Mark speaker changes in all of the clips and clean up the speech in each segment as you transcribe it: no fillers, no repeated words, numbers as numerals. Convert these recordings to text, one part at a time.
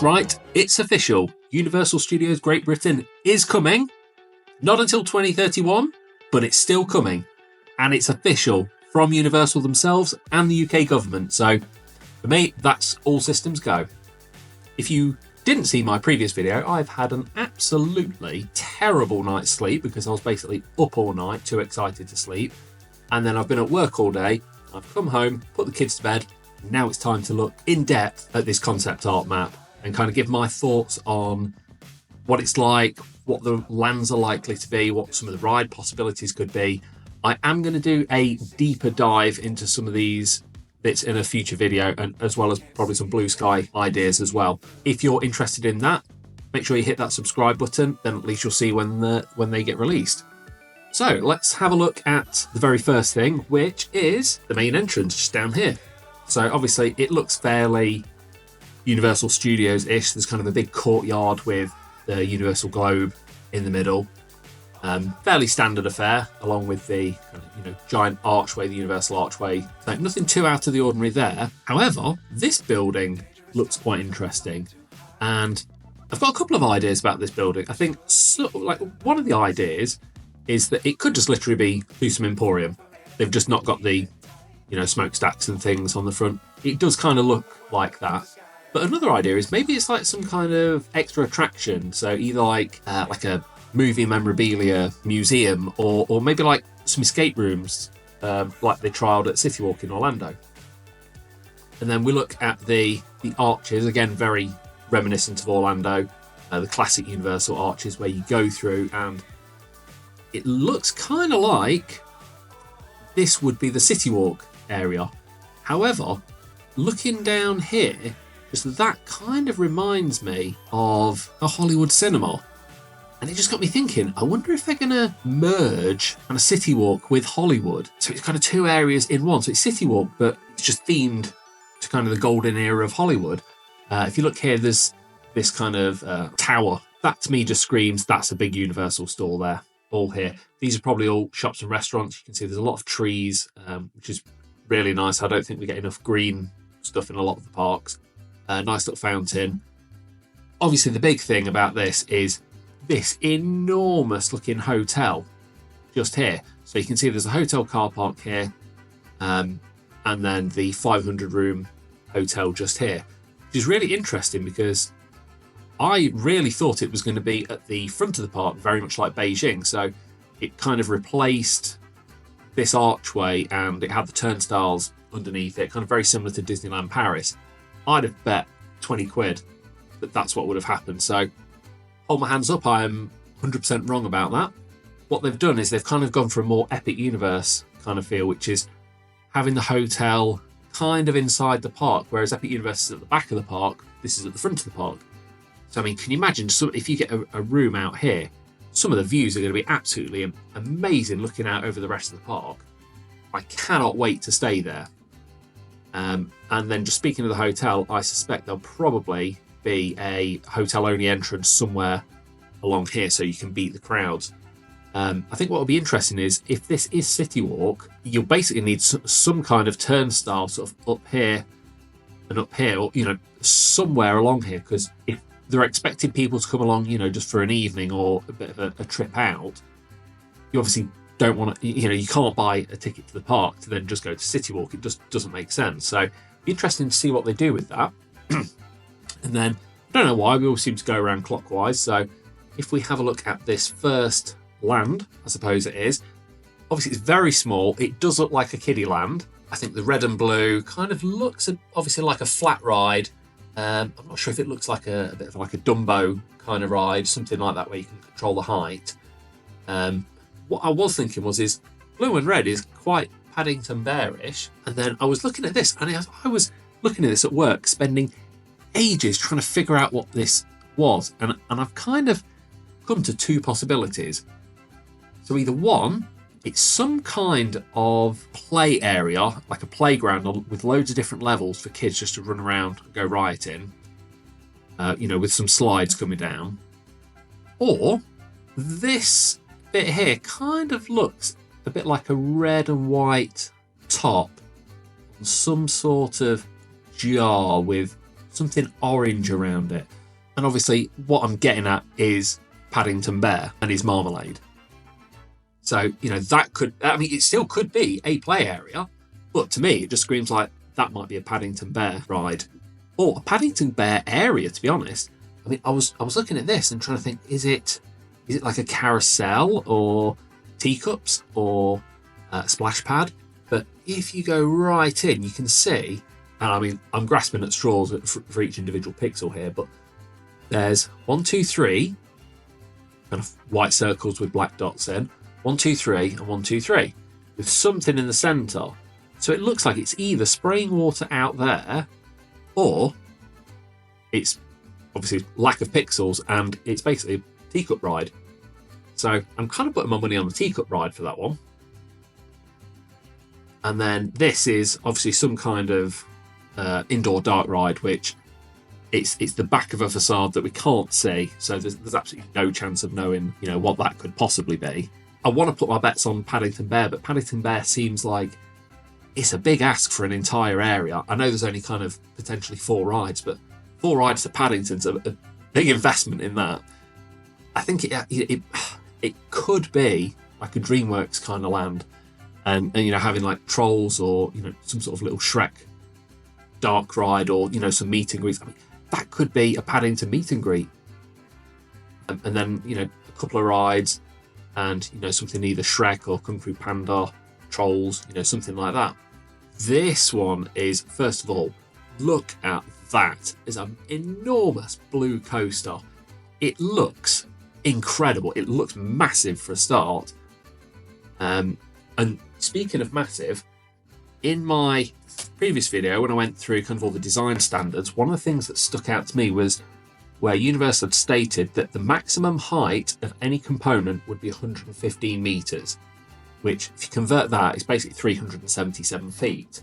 Speaker 1: That's right, it's official. Universal Studios Great Britain is coming. Not until 2031, but it's still coming. And it's official from Universal themselves and the UK government. So for me, that's all systems go. If you didn't see my previous video, I've had an absolutely terrible night's sleep because I was basically up all night, too excited to sleep. And then I've been at work all day. I've come home, put the kids to bed. And now it's time to look in depth at this concept art map and kind of give my thoughts on what it's like, what the lands are likely to be, what some of the ride possibilities could be. I am going to do a deeper dive into some of these bits in a future video, and as well as probably some blue sky ideas as well. If you're interested in that, make sure you hit that subscribe button, then at least you'll see when they get released. So let's have a look at the very first thing, which is the main entrance just down here. So obviously it looks fairly Universal Studios-ish. There's kind of a big courtyard with the Universal Globe in the middle. Fairly standard affair, along with the giant archway, the Universal Archway. So nothing too out of the ordinary there. However, this building looks quite interesting, and I've got a couple of ideas about this building. I think one of the ideas is that it could just literally be Husum Emporium. They've just not got the smokestacks and things on the front. It does kind of look like that. But another idea is maybe it's like some kind of extra attraction. So either like a movie memorabilia museum, or maybe like some escape rooms, like they trialled at City Walk in Orlando. And then we look at the arches, again very reminiscent of Orlando, the classic Universal arches where you go through, and it looks kind of like this would be the City Walk area. However, looking down here, just that kind of reminds me of a Hollywood cinema. And it just got me thinking, I wonder if they're going to merge kind of City Walk with Hollywood. So it's kind of two areas in one. So it's City Walk, but it's just themed to kind of the golden era of Hollywood. If you look here, there's this kind of tower. That to me just screams, that's a big Universal store there, all here. These are probably all shops and restaurants. You can see there's a lot of trees, which is really nice. I don't think we get enough green stuff in a lot of the parks. Nice little fountain. Obviously, the big thing about this is this enormous looking hotel just here. So you can see there's a hotel car park here, and then the 500 room hotel just here, which is really interesting because I really thought it was going to be at the front of the park, very much like Beijing. So it kind of replaced this archway and it had the turnstiles underneath it, kind of very similar to Disneyland Paris. I'd have bet 20 quid that that's what would have happened. So hold my hands up, I'm 100% wrong about that. What they've done is they've kind of gone for a more Epic Universe kind of feel, which is having the hotel kind of inside the park, whereas Epic Universe is at the back of the park, this is at the front of the park. So I mean, can you imagine if you get a room out here, some of the views are going to be absolutely amazing looking out over the rest of the park. I cannot wait to stay there. And then just speaking of the hotel, I suspect there'll probably be a hotel-only entrance somewhere along here so you can beat the crowds. I think what will be interesting is if this is City Walk, you'll basically need some kind of turnstile sort of up here and up here, or somewhere along here, because if they're expecting people to come along, just for an evening or a bit of a trip out, you obviously don't want to, you can't buy a ticket to the park to then just go to City Walk. It just doesn't make sense. So it'd be interesting to see what they do with that. And then, I don't know why, we all seem to go around clockwise. So if we have a look at this first land, I suppose it is, obviously it's very small. It does look like a kiddie land. I think the red and blue kind of looks obviously like a flat ride. I'm not sure if it looks like a bit of like a Dumbo kind of ride, something like that where you can control the height. What I was thinking is blue and red is quite Paddington Bear-ish. And then I was looking at this, and I was looking at this at work, spending ages trying to figure out what this was. And I've kind of come to two possibilities. So either one, it's some kind of play area, like a playground with loads of different levels for kids just to run around and go rioting, with some slides coming down. Or this bit here kind of looks a bit like a red and white top on some sort of jar with something orange around it. And obviously what I'm getting at is Paddington Bear and his marmalade. So, that could, it still could be a play area, but to me, it just screams like that might be a Paddington Bear ride or a Paddington Bear area, to be honest. I was looking at this and trying to think, is it like a carousel or teacups or a splash pad? But if you go right in, you can see, and I'm grasping at straws for each individual pixel here, but there's 1, 2, 3, kind of white circles with black dots in, 1, 2, 3, and 1, 2, 3, with something in the centre. So it looks like it's either spraying water out there, or it's obviously lack of pixels, and it's basically a teacup ride. So I'm kind of putting my money on the teacup ride for that one. And then this is obviously some kind of indoor dark ride, which it's the back of a facade that we can't see. So there's absolutely no chance of knowing, what that could possibly be. I want to put my bets on Paddington Bear, but Paddington Bear seems like it's a big ask for an entire area. I know there's only kind of potentially 4 rides, but 4 rides to Paddington's a big investment in that. I think it could be like a DreamWorks kind of land. And having like trolls or some sort of little Shrek dark ride or some meet and greets. That could be a Paddington meet and greet, and then a couple of rides, and something either Shrek or Kung Fu Panda, trolls, something like that. This one is, first of all, look at that. It's an enormous blue coaster. It looks incredible. It looks massive for a start. And speaking of massive, in my previous video, when I went through kind of all the design standards, one of the things that stuck out to me was where Universal had stated that the maximum height of any component would be 115 metres, which, if you convert that, is basically 377 feet.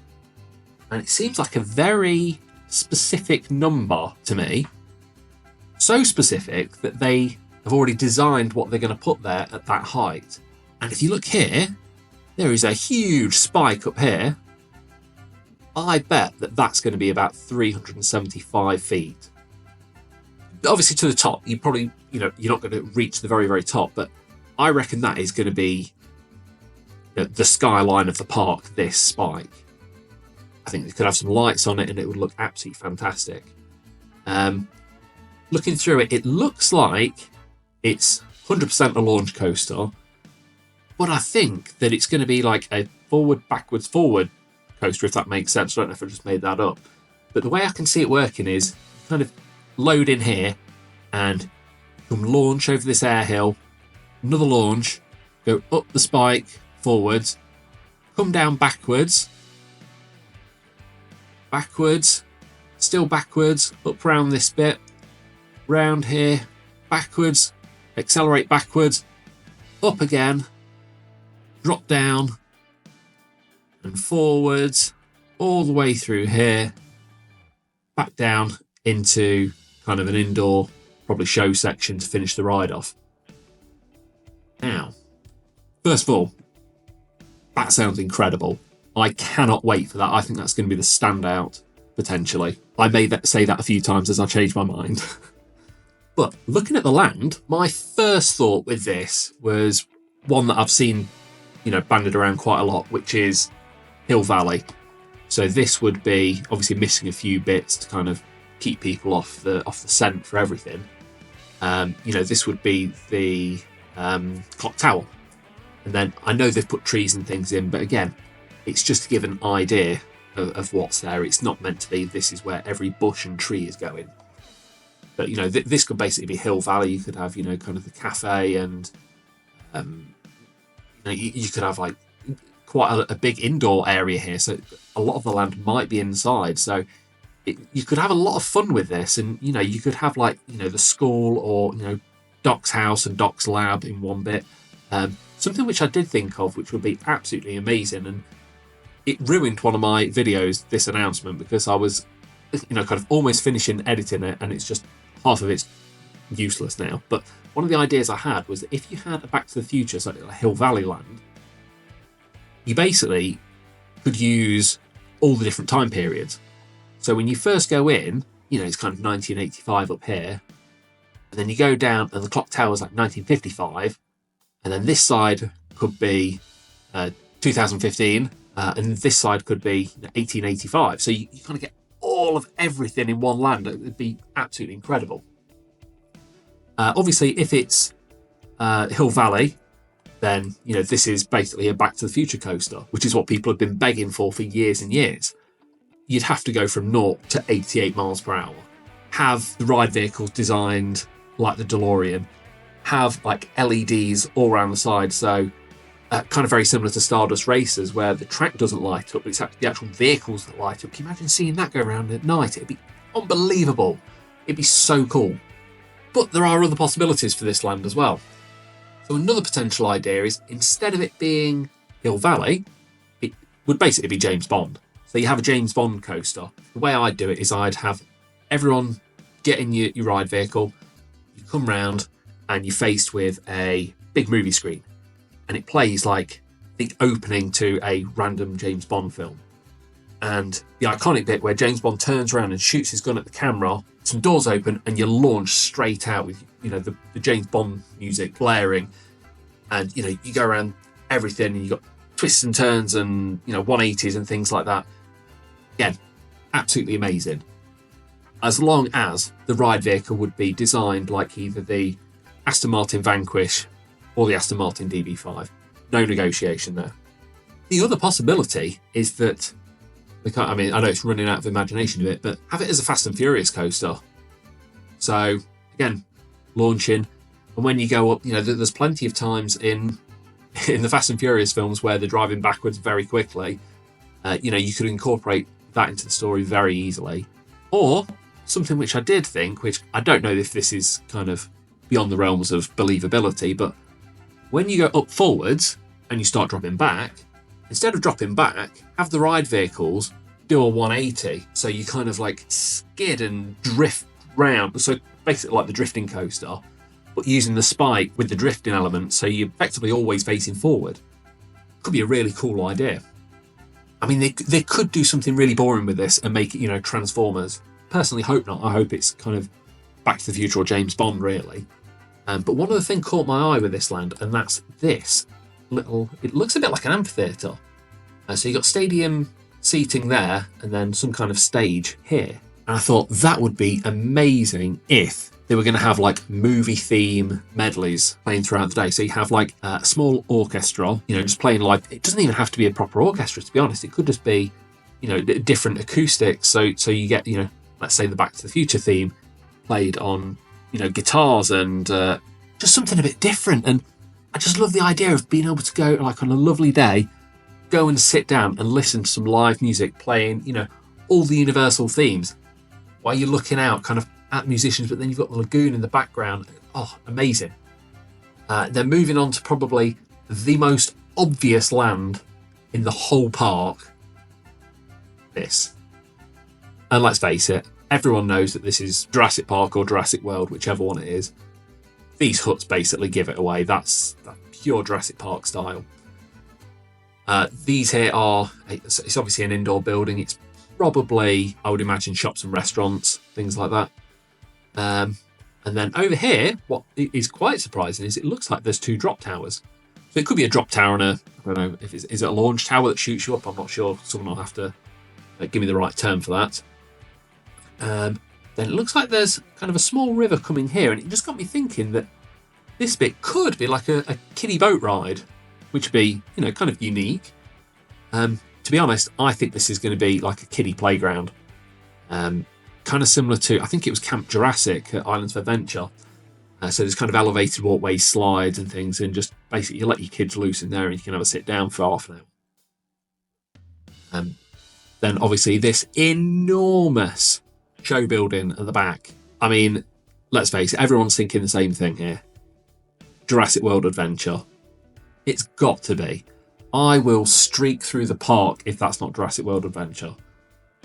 Speaker 1: And it seems like a very specific number to me. So specific that they have already designed what they're going to put there at that height. And if you look here, there is a huge spike up here. I bet that that's going to be about 375 feet. Obviously to the top, you probably, you're not going to reach the very, very top, but I reckon that is going to be the skyline of the park, this spike. I think they could have some lights on it and it would look absolutely fantastic. Looking through it, it looks like it's 100% a launch coaster, but I think that it's going to be like a forward, backwards, forward coaster, if that makes sense. I don't know if I just made that up. But the way I can see it working is kind of load in here and come launch over this air hill, another launch, go up the spike, forwards, come down backwards, still backwards, up round this bit, round here, backwards, accelerate backwards, up again, drop down and forwards, all the way through here, back down into kind of an indoor, probably show section to finish the ride off. Now, first of all, that sounds incredible. I cannot wait for that. I think that's going to be the standout, potentially. I may say that a few times as I change my mind. But looking at the land, my first thought with this was one that I've seen, banded around quite a lot, which is Hill Valley. So this would be obviously missing a few bits to kind of keep people off the scent for everything. This would be the clock tower. And then I know they've put trees and things in, but again, it's just to give an idea of what's there. It's not meant to be this is where every bush and tree is going. But, this could basically be Hill Valley. You could have, kind of the cafe and, you could have like quite a big indoor area here. So a lot of the land might be inside. So you could have a lot of fun with this. And, you could have like, the school or, Doc's house and Doc's lab in one bit. Something which I did think of, which would be absolutely amazing. And it ruined one of my videos, this announcement, because I was, kind of almost finishing editing it and it's just half of it's useless now. But one of the ideas I had was that if you had a Back to the Future, so like a Hill Valley land, you basically could use all the different time periods. So when you first go in, it's kind of 1985 up here. And then you go down and the clock tower is like 1955. And then this side could be 2015. And this side could be 1885. So you kind of get all of everything in one land. It would be absolutely incredible. Obviously, if it's Hill Valley, then this is basically a Back to the Future coaster, which is what people have been begging for years and years. You'd have to go from 0 to 88 miles per hour, have the ride vehicles designed like the DeLorean, have like LEDs all around the side, so kind of very similar to Stardust Racers, where the track doesn't light up, it's actually the actual vehicles that light up. Can you imagine seeing that go around at night? It'd be unbelievable. It'd be so cool. But there are other possibilities for this land as well. So another potential idea is, instead of it being Hill Valley, it would basically be James Bond. So you have a James Bond coaster. The way I'd do it is I'd have everyone get in your ride vehicle, you come round and you're faced with a big movie screen. And it plays like the opening to a random James Bond film. And the iconic bit where James Bond turns around and shoots his gun at the camera, some doors open and you're launched straight out with the James Bond music blaring, and you go around everything and you've got twists and turns and 180s and things like that. Again, absolutely amazing. As long as the ride vehicle would be designed like either the Aston Martin Vanquish or the Aston Martin DB5. No negotiation there. The other possibility is that I know it's running out of imagination a bit, but have it as a Fast and Furious coaster. So again, launching, and when you go up, there's plenty of times in the Fast and Furious films where they're driving backwards very quickly. You could incorporate that into the story very easily. Or something which I did think, which I don't know if this is kind of beyond the realms of believability, but when you go up forwards and you start dropping back, instead of dropping back, have the ride vehicles do a 180. So you kind of like skid and drift round. So basically like the drifting coaster, but using the spike with the drifting element. So you're effectively always facing forward. Could be a really cool idea. I mean, they could do something really boring with this and make it, Transformers. Personally, hope not. I hope it's kind of Back to the Future or James Bond, really. But one other thing caught my eye with this land, and that's this little, it looks a bit like an amphitheatre. So you've got stadium seating there and then some kind of stage here. And I thought that would be amazing if they were going to have like movie theme medleys playing throughout the day. So you have like a small orchestra, just playing live. It doesn't even have to be a proper orchestra, to be honest. It could just be, different acoustics. So you get, let's say the Back to the Future theme played on, guitars and just something a bit different. And I just love the idea of being able to go like on a lovely day, go and sit down and listen to some live music playing, all the Universal themes while you're looking out kind of at musicians, but then you've got the lagoon in the background. Oh, amazing. Then moving on to probably the most obvious land in the whole park. This. And let's face it, everyone knows that this is Jurassic Park or Jurassic World, whichever one it is. These huts basically give it away. That's pure Jurassic Park style. These here are, it's obviously an indoor building. It's probably, I would imagine, shops and restaurants, things like that. And then over here, what is quite surprising is it looks like there's 2 drop towers. So it could be a drop tower and I don't know, is it a launch tower that shoots you up? I'm not sure. Someone will have to give me the right term for that. Then it looks like there's kind of a small river coming here, and it just got me thinking that this bit could be like a kiddie boat ride, which would be, kind of unique. To be honest, I think this is going to be like a kiddie playground. Kind of similar to, I think it was Camp Jurassic at Islands of Adventure. So there's kind of elevated walkways, slides and things, and just basically you let your kids loose in there and you can have a sit down for half an hour. Then obviously this enormous show building at the back. I mean, let's face it, everyone's thinking the same thing here. Jurassic World Adventure. It's got to be. I will streak through the park if that's not Jurassic World Adventure.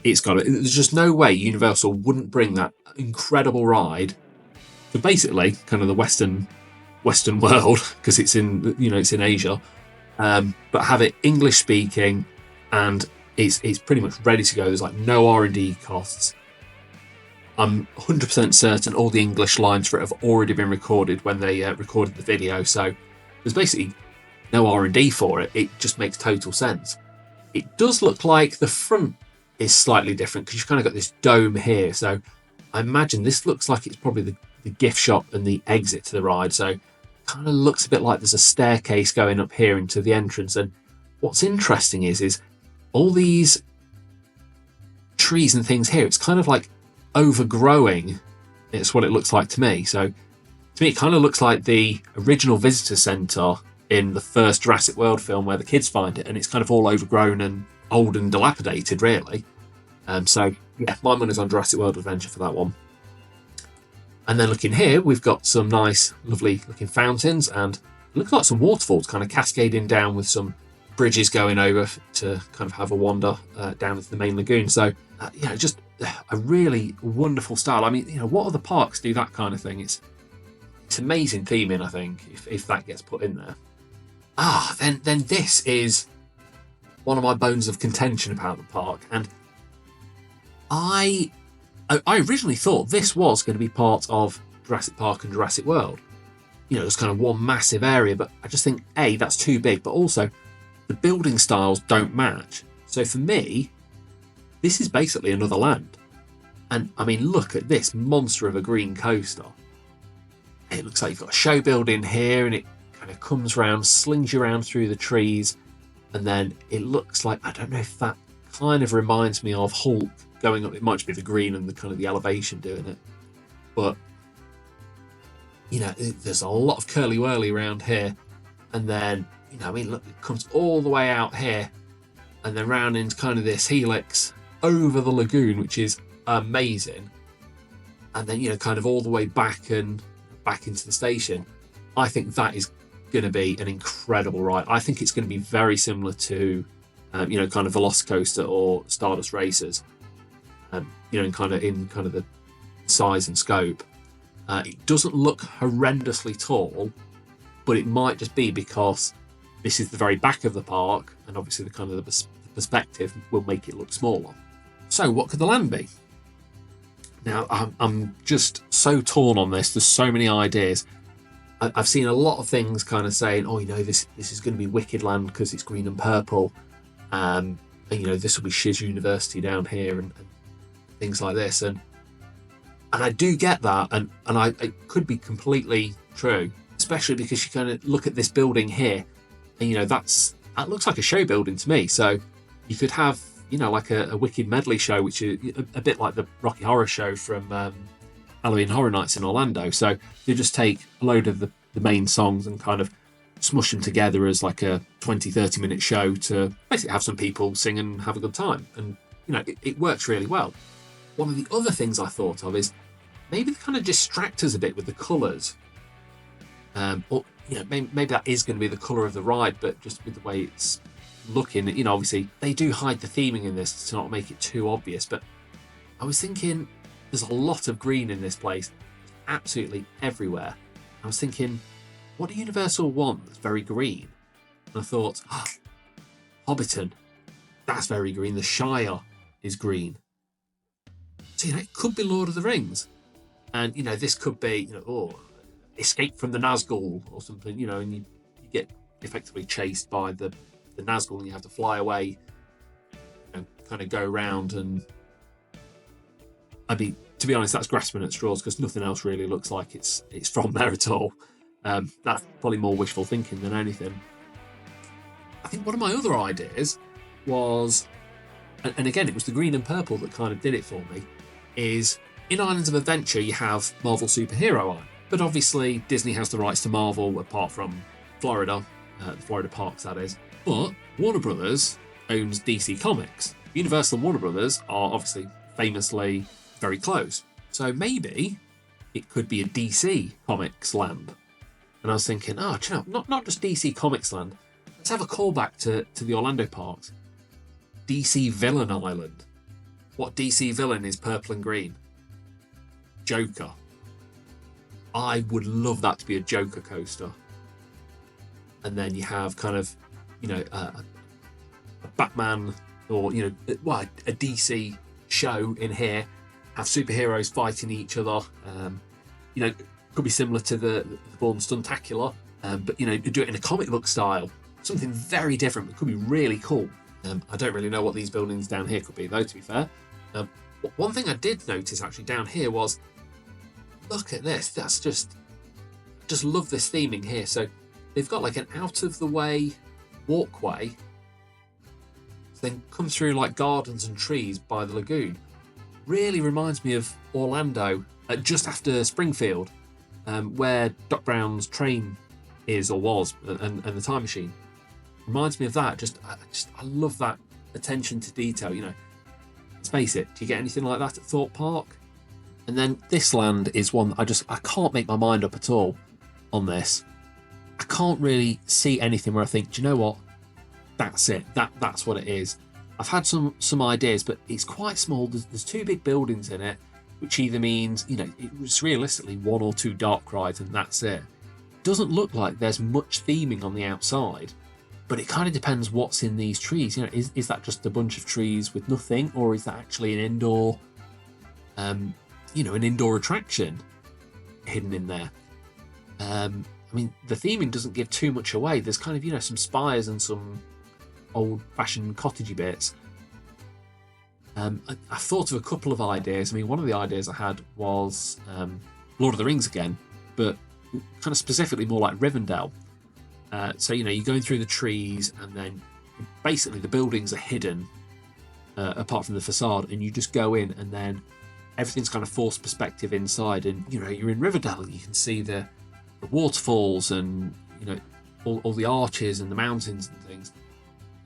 Speaker 1: It's got to. There's just no way Universal wouldn't bring that incredible ride to basically kind of the Western world, because it's in, it's in Asia, but have it English speaking, and it's pretty much ready to go. There's like no R&D costs. I'm 100% certain all the English lines for it have already been recorded when they recorded the video. So there's basically no R&D for it. It just makes total sense. It does look like the front is slightly different because you've kind of got this dome here. So I imagine this looks like it's probably the gift shop and the exit to the ride. So it kind of looks a bit like there's a staircase going up here into the entrance. And what's interesting is all these trees and things here, it's kind of like overgrowing. It's what it looks like to me. So to me, it kind of looks like the original visitor centre in the first Jurassic World film where the kids find it, and it's kind of all overgrown and old and dilapidated, really. So yeah, my money's on Jurassic World Adventure for that one. And then looking here, we've got some nice, lovely looking fountains, and it looks like some waterfalls kind of cascading down with some bridges going over to kind of have a wander down into the main lagoon. So just a really wonderful style. I mean, what other parks do that kind of thing? It's amazing theming, I think, if that gets put in there. Then this is one of my bones of contention about the park, and I originally thought this was going to be part of Jurassic Park and Jurassic World. It's kind of one massive area, but I just think A, that's too big, but also the building styles don't match. So for me, this is basically another land. And I mean, look at this monster of a green coaster. It looks like you've got a show building here, and it kind of comes around, slings you around through the trees, and then it looks like, I don't know if that kind of reminds me of Hulk going up. It might just be the green and the kind of the elevation doing it, but there's a lot of curly whirly around here, and then look, it comes all the way out here, and then round into kind of this helix over the lagoon, which is amazing, and then kind of all the way back into the station. I think that is going to be an incredible ride. I think it's going to be very similar to kind of Velocicoaster or Stardust Racers, in kind of the size and scope. It doesn't look horrendously tall, but it might just be because this is the very back of the park, and obviously the kind of the perspective will make it look smaller. So what could the land be? Now, I'm just so torn on this. There's so many ideas. I've seen a lot of things kind of saying, this is going to be Wicked Land because it's green and purple. And this will be Shiz University down here and things like this. And I do get that. And it could be completely true, especially because you kind of look at this building here. And, that looks like a show building to me. So you could have, like a Wicked medley show, which is a bit like the Rocky Horror Show from Halloween Horror Nights in Orlando. So you just take a load of the main songs and kind of smush them together as like a 20-30 minute show to basically have some people sing and have a good time. And, it works really well. One of the other things I thought of is maybe they kind of distract us a bit with the colours. Or, maybe that is going to be the colour of the ride, but just with the way it's looking, obviously they do hide the theming in this to not make it too obvious. But I was thinking there's a lot of green in this place, absolutely everywhere. I was thinking, what do Universal want that's very green? And I thought, Hobbiton, that's very green. The Shire is green. So, it could be Lord of the Rings. And, this could be, Escape from the Nazgul or something, and you get effectively chased by the Nazgul and you have to fly away, kind of go around. And to be honest, that's grasping at straws because nothing else really looks like it's from there at all. That's probably more wishful thinking than anything. I think one of my other ideas was, and again, it was the green and purple that kind of did it for me, is in Islands of Adventure you have Marvel Superhero Island, but obviously Disney has the rights to Marvel apart from Florida, the Florida parks that is. But Warner Brothers owns DC Comics. Universal and Warner Brothers are obviously famously very close. So maybe it could be a DC Comics land. And I was thinking, not just DC Comics land. Let's have a callback to the Orlando parks. DC Villain Island. What DC villain is purple and green? Joker. I would love that to be a Joker coaster. And then you have kind of, a Batman or, a DC show in here. have superheroes fighting each other. You know, could be similar to the Bourne Stuntacular, but you know, do it in a comic book style. Something very different, but could be really cool. I don't really know what these buildings down here could be, though, to be fair. One thing I did notice actually down here was, look at this. That's just love this theming here. So they've got like an out of the way walkway, then come through like gardens and trees by the lagoon. Really reminds me of Orlando, just after Springfield, where Doc Brown's train is or was, and the time machine. Reminds me of that. I love that attention to detail. You know, let's face it. Do you get anything like that at Thorpe Park? And then this land is one that I can't make my mind up at all on this. I can't really see anything where I think, do you know what? That's it. That's what it is. I've had some ideas, but it's quite small. There's 2 big buildings in it, which either means, you know, it's realistically 1 or 2 dark rides and that's it. Doesn't look like there's much theming on the outside. But it kind of depends what's in these trees. You know, is that just a bunch of trees with nothing, or is that actually an indoor, an indoor attraction hidden in there? I mean, the theming doesn't give too much away. There's kind of, you know, some spires and some old-fashioned cottagey bits. I've thought of a couple of ideas. I mean, one of the ideas I had was Lord of the Rings again, but kind of specifically more like Rivendell. So, you know, you're going through the trees and then basically the buildings are hidden apart from the facade, and you just go in and then everything's kind of forced perspective inside, and, you know, you're in Riverdale, you can see the waterfalls and, you know, all the arches and the mountains and things.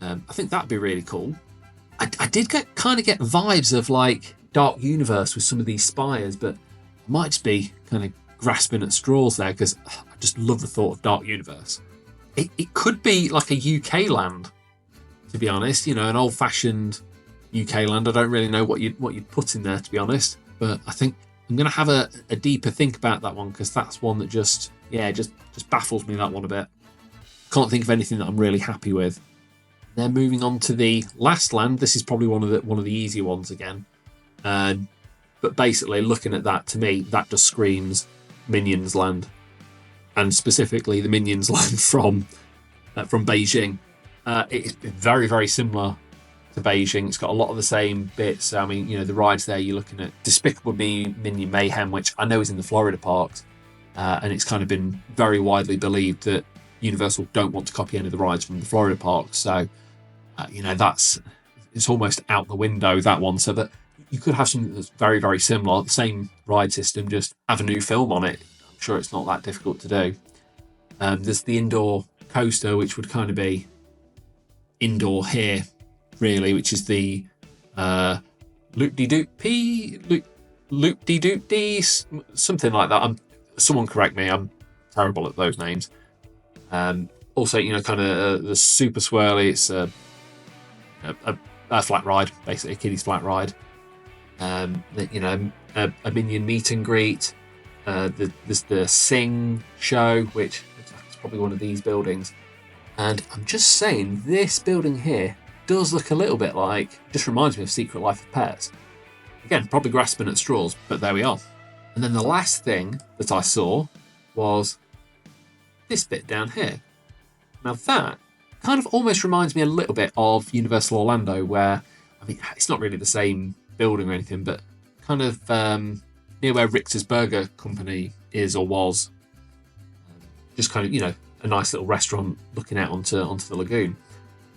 Speaker 1: I think that'd be really cool. I did get vibes of like Dark Universe with some of these spires, but I might just be kind of grasping at straws there because I just love the thought of Dark Universe. It could be like a UK land, to be honest. You know, an old-fashioned UK land. I don't really know what you'd put in there, to be honest. But I think I'm going to have a deeper think about that one, because that's one that just baffles me, that one a bit. Can't think of anything that I'm really happy with. Then moving on to the last land. This is probably one of the easier ones again. But basically, looking at that, to me, that just screams Minions Land. And specifically the Minions Land from Beijing. It's very, very similar to Beijing. It's got a lot of the same bits. I mean, you know, the rides there, you're looking at Despicable Me Minion Mayhem, which I know is in the Florida parks. And it's kind of been very widely believed that Universal don't want to copy any of the rides from the Florida parks. So, you know, it's almost out the window, that one. So that you could have something that's very, very similar, the same ride system, just have a new film on it. I'm sure it's not that difficult to do. There's the indoor coaster, which would kind of be indoor here, really, which is the Loop-de-doop-dee, something like that. Someone correct me, I'm terrible at those names. Also, you know, kind of the Super Swirly, it's a flat ride, basically a kiddie's flat ride. You know, a Minion meet and greet. There's the Sing show, which is probably one of these buildings. And I'm just saying, this building here does look a little bit like, just reminds me of Secret Life of Pets. Again, probably grasping at straws, but there we are. And then the last thing that I saw was this bit down here. Now that kind of almost reminds me a little bit of Universal Orlando, where, I mean, it's not really the same building or anything, but kind of near where Richter's Burger Company is or was. Just kind of, you know, a nice little restaurant looking out onto the lagoon.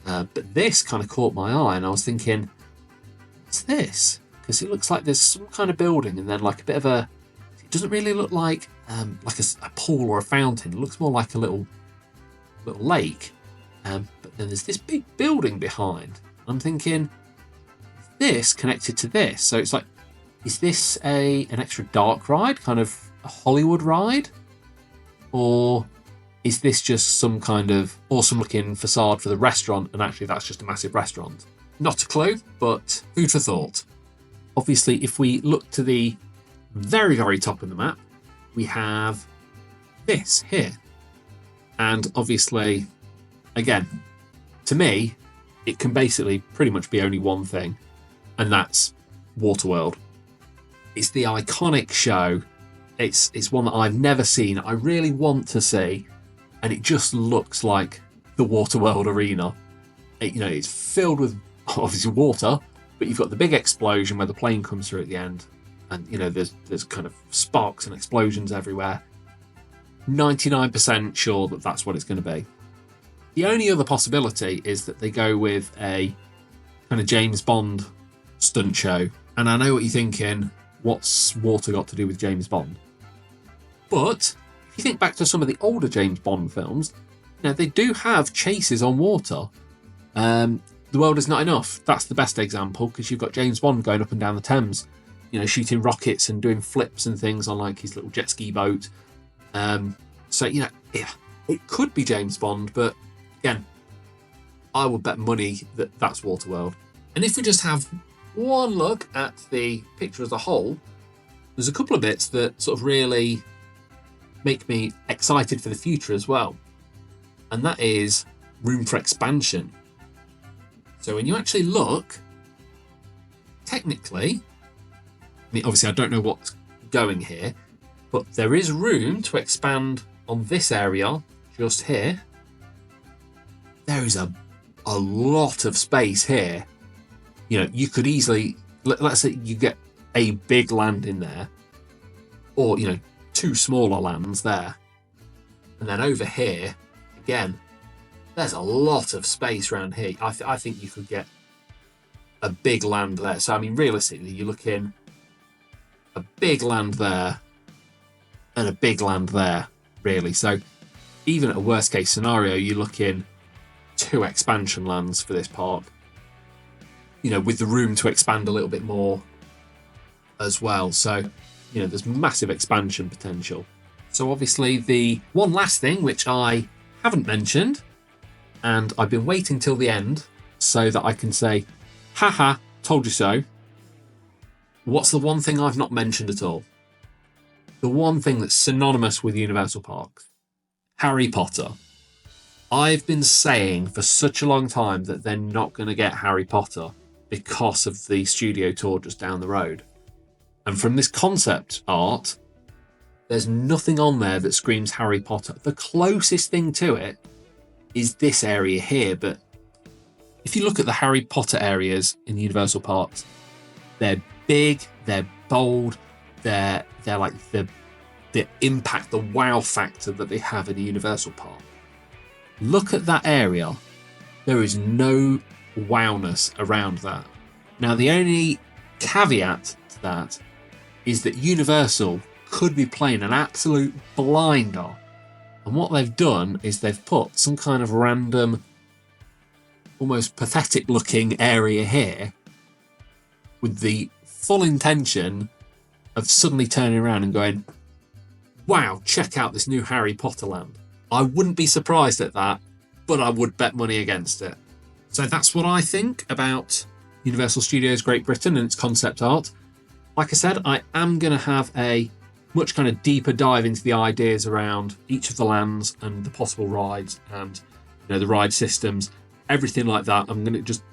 Speaker 1: But this kind of caught my eye, and I was thinking, what's this? Because it looks like there's some kind of building, and then like a bit of a, it doesn't really look like a pool or a fountain. It looks more like a little lake. But then there's this big building behind. I'm thinking, this connected to this. So it's like, is this an extra dark ride, kind of a Hollywood ride? Or is this just some kind of awesome looking facade for the restaurant, and actually that's just a massive restaurant? Not a clue, but food for thought. Obviously, if we look to the very, very top of the map, we have this here. And obviously, again, to me, it can basically pretty much be only one thing, and that's Waterworld. It's the iconic show. It's one that I've never seen. I really want to see, and it just looks like the Waterworld arena. It's filled with obviously water, but you've got the big explosion where the plane comes through at the end, and there's kind of sparks and explosions everywhere. 99% sure that that's what it's going to be. The only other possibility is that they go with a kind of James Bond stunt show. And I know what you're thinking, what's water got to do with James Bond? But if you think back to some of the older James Bond films, they do have chases on water. The World Is Not Enough, that's the best example, because you've got James Bond going up and down the Thames, shooting rockets and doing flips and things on like his little jet ski boat. So it could be James Bond, but again, I would bet money that that's Waterworld. And if we just have one look at the picture as a whole, there's a couple of bits that sort of really make me excited for the future as well. And that is room for expansion. So when you actually look, technically, obviously I don't know what's going here, but there is room to expand on this area just here. There is a lot of space here. You could easily, let's say you get a big land in there, or, two smaller lands there. And then over here, again, there's a lot of space around here. I think you could get a big land there. So, realistically, you're looking a big land there and a big land there, really. So even at a worst case scenario, you're looking 2 expansion lands for this park, with the room to expand a little bit more as well. So, there's massive expansion potential. So obviously the one last thing, which I haven't mentioned, and I've been waiting till the end so that I can say, haha, told you so. What's the one thing I've not mentioned at all? The one thing that's synonymous with Universal Parks. Harry Potter. I've been saying for such a long time that they're not going to get Harry Potter because of the studio tour just down the road. And from this concept art, there's nothing on there that screams Harry Potter. The closest thing to it is this area here, but if you look at the Harry Potter areas in the Universal Parks, they're big, they're bold, they're like the impact, the wow factor that they have in a Universal Park. Look at that area. There is no wowness around that. Now, the only caveat to that is that Universal could be playing an absolute blinder. And what they've done is they've put some kind of random, almost pathetic looking area here with the full intention of suddenly turning around and going, wow, check out this new Harry Potter land. I wouldn't be surprised at that, but I would bet money against it. So that's what I think about Universal Studios Great Britain and its concept art. Like I said, I am going to have a much kind of deeper dive into the ideas around each of the lands and the possible rides and the ride systems, everything like that. I'm going to just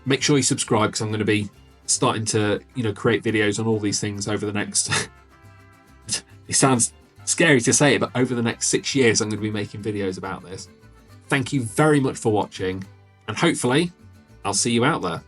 Speaker 1: make sure you subscribe, because I'm going to be starting to create videos on all these things over the next it sounds scary to say it, but over the next 6 years I'm going to be making videos about this. Thank you very much for watching, and hopefully I'll see you out there.